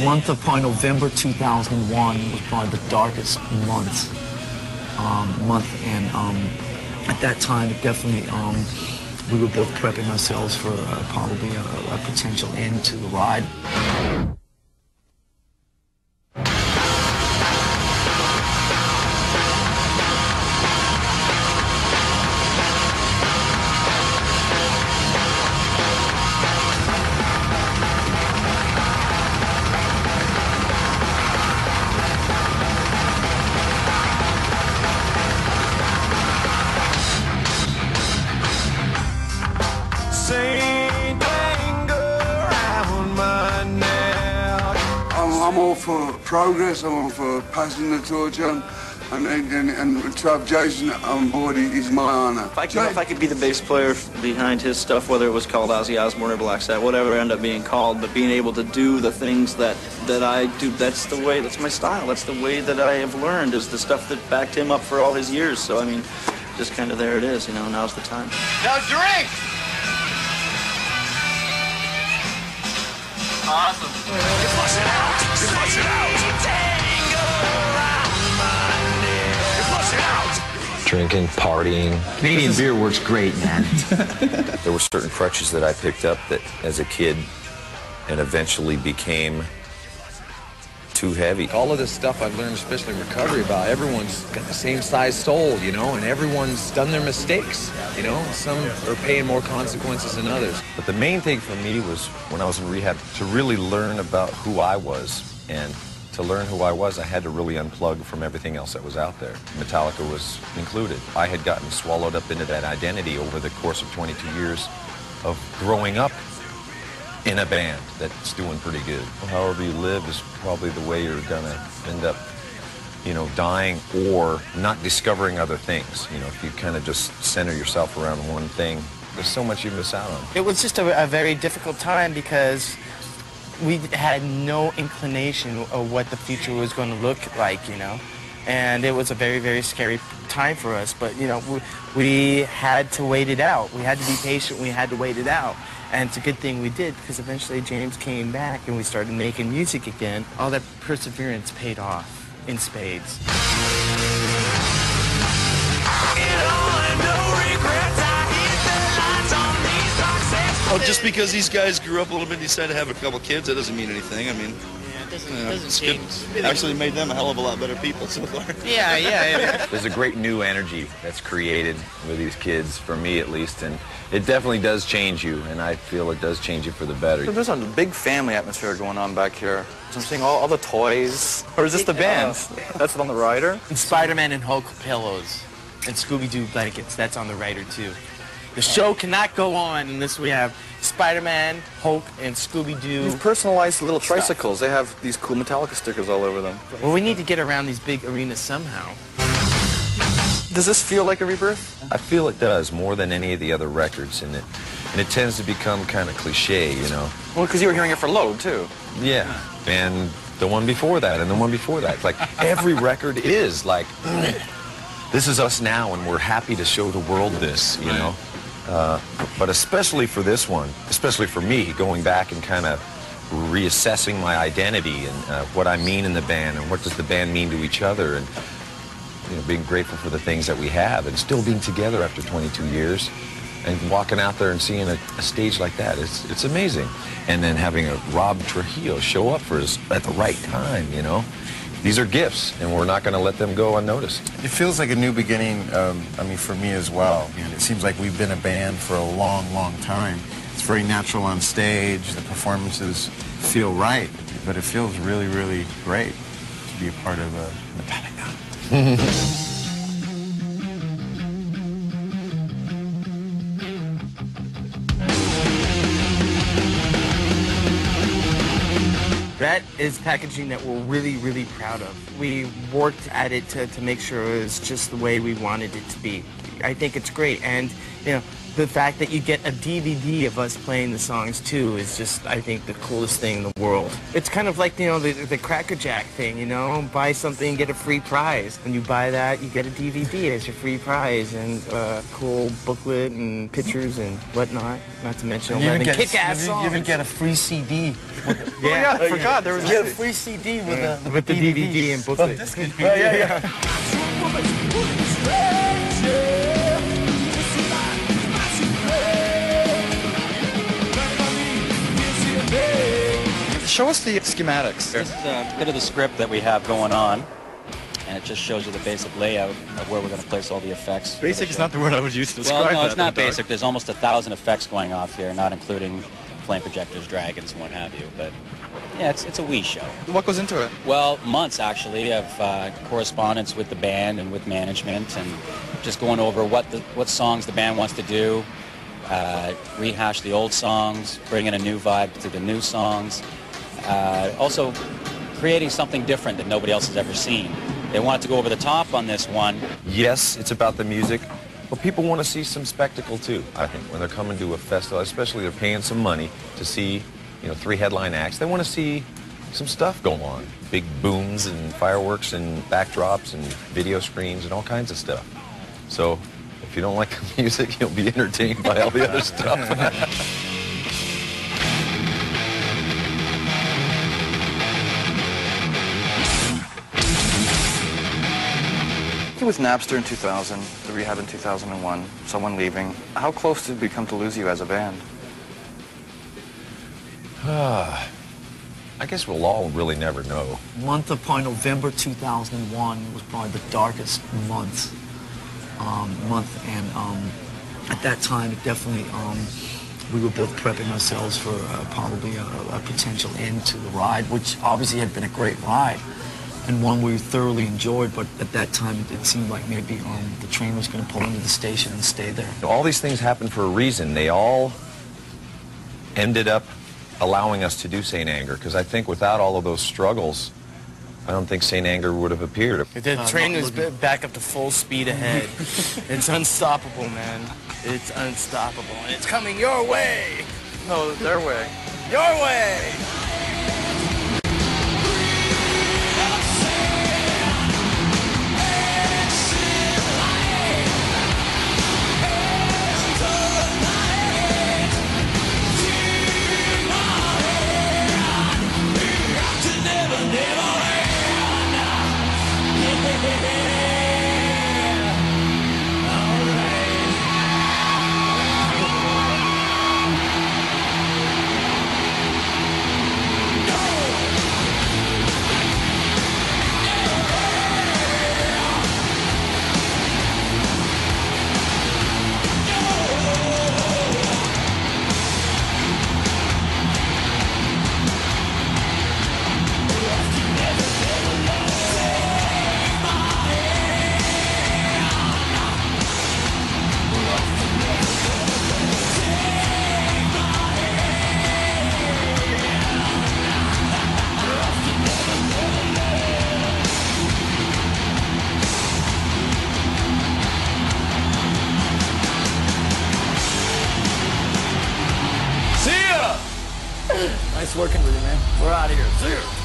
Month of probably November 2001 was probably the darkest month, and at that time, definitely, we were both prepping ourselves for probably a potential end to the ride. I'm all for progress, I'm all for passing the torch on, and to have Jason on board is my honour. If I could be the bass player behind his stuff, whether it was called Ozzy Osbourne or Black Sabbath, whatever it ended up being called, but being able to do the things that I do, that's my style, that's the way that I have learned, is the stuff that backed him up for all his years. So, I mean, just kind of there it is, you know, now's the time. Now drink! Awesome. Flush it out! Flush it out! Flush it out! Drinking, partying. Canadian beer works great, man. There were certain crutches that I picked up that as a kid and eventually became too heavy. All of this stuff I've learned, especially in recovery, about everyone's got the same size soul, you know, and everyone's done their mistakes, you know. Some are paying more consequences than others. But the main thing for me was, when I was in rehab, to really learn about who I was. And to learn who I was, I had to really unplug from everything else that was out there. Metallica was included. I had gotten swallowed up into that identity over the course of 22 years of growing up in a band that's doing pretty good. However you live is probably the way you're gonna end up, you know, dying or not discovering other things. You know, if you kind of just center yourself around one thing, there's so much you miss out on. It was just a very difficult time because we had no inclination of what the future was going to look like, you know. And it was a very, very scary time for us. But, you know, we had to wait it out. We had to be patient. We had to wait it out. And it's a good thing we did, because eventually James came back and we started making music again. All that perseverance paid off in spades. Oh, just because these guys grew up a little bit and decided to have a couple kids, that doesn't mean anything. I mean, it doesn't change. Actually made them a hell of a lot better people so far. Yeah. There's a great new energy that's created with these kids, for me at least, and it definitely does change you, and I feel it does change you for the better. There's a big family atmosphere going on back here. So I'm seeing all the toys. Or is this the band? That's on the rider? And Spider-Man and Hulk pillows and Scooby-Doo blankets, that's on the rider too. The show cannot go on unless we have Spider-Man, Hulk, and Scooby-Doo. You've personalized little tricycles. They have these cool Metallica stickers all over them. Well, we need to get around these big arenas somehow. Does this feel like a rebirth? I feel it does, more than any of the other records, and it tends to become kind of cliche, you know. Well, because you were hearing it for Load, too. Yeah, and the one before that, and the one before that. It's like, every record is like, this is us now, and we're happy to show the world this, you know. But especially for this one, especially for me, going back and kind of reassessing my identity and what I mean in the band and what does the band mean to each other, and you know, being grateful for the things that we have and still being together after 22 years and walking out there and seeing a stage like that, it's amazing. And then having a Rob Trujillo show up for us at the right time, you know. These are gifts, and we're not going to let them go unnoticed. It feels like a new beginning, I mean, for me as well. And it seems like we've been a band for a long, long time. It's very natural on stage. The performances feel right, but it feels really, really great to be a part of Metallica. That is packaging that we're really, really proud of. We worked at it to make sure it was just the way we wanted it to be. I think it's great, and you know, the fact that you get a DVD of us playing the songs too is just, I think, the coolest thing in the world. It's kind of like, you know, the Cracker Jack thing, you know, buy something, get a free prize. When you buy that, you get a DVD as your free prize, and a cool booklet and pictures and whatnot. Not to mention 11 kick-ass songs. You even get a free CD. Yeah, I forgot there was You get a free CD with the DVD and booklet. Show us the schematics. This is a bit of the script that we have going on, and it just shows you the basic layout of where we're going to place all the effects. Basic is not the word I would use to describe Well, no, that, it's not though, Doug. basic. There's almost 1,000 effects going off here, not including flame projectors, dragons, and what have you. But yeah, it's a wee show. What goes into it? Well, months actually of correspondence with the band and with management, and just going over what songs the band wants to do, rehash the old songs, bring in a new vibe to the new songs. Also creating something different that nobody else has ever seen. They wanted to go over the top on this one. Yes, it's about the music, but people want to see some spectacle too, I think, when they're coming to a festival, especially they're paying some money to see, you know, 3 headline acts. They want to see some stuff go on. Big booms and fireworks and backdrops and video screens and all kinds of stuff. So if you don't like the music, you'll be entertained by all the other stuff. With Napster in 2000, the rehab in 2001, someone leaving, how close did we come to lose you as a band? I guess we'll all really never know. Month of probably November 2001 was probably the darkest month. At that time, it definitely, we were both prepping ourselves for probably a potential end to the ride, which obviously had been a great ride and one we thoroughly enjoyed, but at that time it seemed like maybe the train was going to pull into the station and stay there. All these things happen for a reason. They all ended up allowing us to do St. Anger, because I think without all of those struggles, I don't think St. Anger would have appeared. The train was back up to full speed ahead. It's unstoppable, man. It's unstoppable. And it's coming your way. No, their way. Your way! Nice working with you, man. We're out of here. See you.